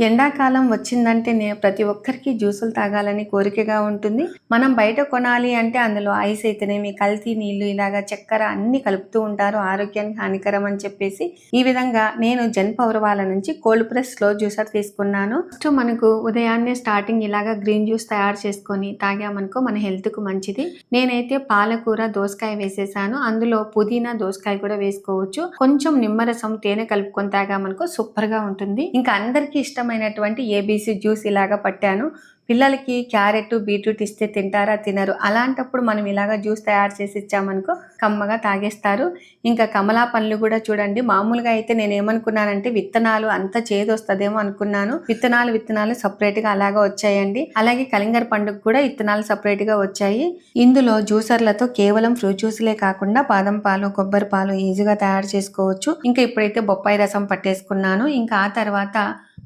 ఎండాకాలం వచ్చిందంటేనే ప్రతి ఒక్కరికి జ్యూసులు తాగాలని కోరికగా ఉంటుంది. మనం బయట కొనాలి అంటే అందులో ఐస్ అయితేనేమి, కల్తీ నీళ్లు, ఇలాగా చక్కెర అన్ని కలుపుతూ ఉంటారు. ఆరోగ్యానికి హానికరం అని చెప్పేసి ఈ విధంగా నేను జెన్ పవర్ వాళ్ళ నుంచి కోల్డ్ ప్రెస్ స్లో జ్యూసర్ తీసుకున్నాను. ఫస్ట్ మనకు ఉదయాన్నే స్టార్టింగ్ ఇలాగా గ్రీన్ జ్యూస్ తయారు చేసుకొని తాగామనుకో మన హెల్త్ కు మంచిది. నేనైతే పాలకూర, దోసకాయ వేసేసాను. అందులో పుదీనా, దోసకాయ కూడా వేసుకోవచ్చు. కొంచెం నిమ్మరసం, తేనె కలుపుకొని తాగామనుకో సూపర్ గా ఉంటుంది. ఇంకా అందరికీ ఇష్టమైనటువంటి ఏబీసీ జ్యూస్ ఇలాగా పట్టాను. పిల్లలకి క్యారెట్, బీట్రూట్ ఇస్తే తింటారా, తినరు. అలాంటప్పుడు మనం ఇలాగా జ్యూస్ తయారు చేసి ఇచ్చామనుకో కమ్మగా తాగేస్తారు. ఇంకా కమలా పండ్లు కూడా చూడండి. మామూలుగా అయితే నేను ఏమనుకున్నానంటే విత్తనాలు అంత చేదు వస్తుందేమో అనుకున్నాను. విత్తనాలు సపరేట్ గా అలాగా వచ్చాయండి. అలాగే కలింగర పండుగ కూడా విత్తనాలు సపరేట్ గా వచ్చాయి. ఇందులో జ్యూసర్లతో కేవలం ఫ్రూట్ జ్యూస్లే కాకుండా బాదం పాలు, కొబ్బరి పాలు ఈజీగా తయారు చేసుకోవచ్చు. ఇంకా ఇప్పుడైతే బొప్పాయి రసం పట్టేసుకున్నాను. ఇంకా ఆ తర్వాత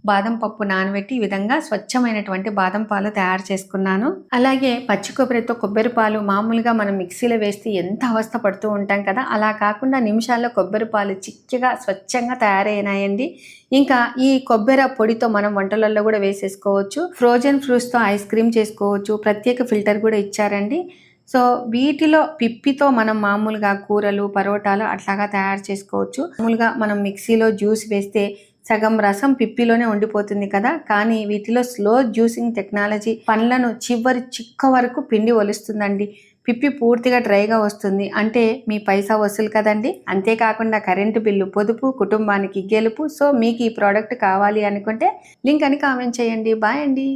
బాదం పప్పు నానబెట్టి ఈ విధంగా స్వచ్ఛమైనటువంటి బాదం పాలు తయారు చేసుకున్నాను. అలాగే పచ్చి కొబ్బరితో కొబ్బరి పాలు మామూలుగా మనం మిక్సీలో వేస్తే ఎంత అవస్థ పడుతూ ఉంటాం కదా, అలా కాకుండా నిమిషాల్లో కొబ్బరి పాలు చిక్కగా స్వచ్ఛంగా తయారైనాయండి. ఇంకా ఈ కొబ్బరి పొడితో మనం వంటలలో కూడా వేసేసుకోవచ్చు. ఫ్రోజన్ ఫ్రూట్స్తో ఐస్ క్రీమ్ చేసుకోవచ్చు. ప్రత్యేక ఫిల్టర్ కూడా ఇచ్చారండి. సో వీటిలో పిప్పితో మనం మామూలుగా కూరలు, పరోటాలు అట్లాగా తయారు చేసుకోవచ్చు. మామూలుగా మనం మిక్సీలో జ్యూస్ వేస్తే సగం రసం పిప్పిలోనే ఉండిపోతుంది కదా, కానీ వీటిలో స్లో జ్యూసింగ్ టెక్నాలజీ పండ్లను చివరి చిక్క వరకు పిండి ఒలుస్తుందండి. పిప్పి పూర్తిగా డ్రైగా వస్తుంది. అంటే మీ పైసా వసూలు కదండి. అంతేకాకుండా కరెంటు బిల్లు పొదుపు, కుటుంబానికి గెలుపు. సో మీకు ఈ ప్రోడక్ట్ కావాలి అనుకుంటే లింక్ అని కామెంట్ చేయండి. బాయ్ అండి.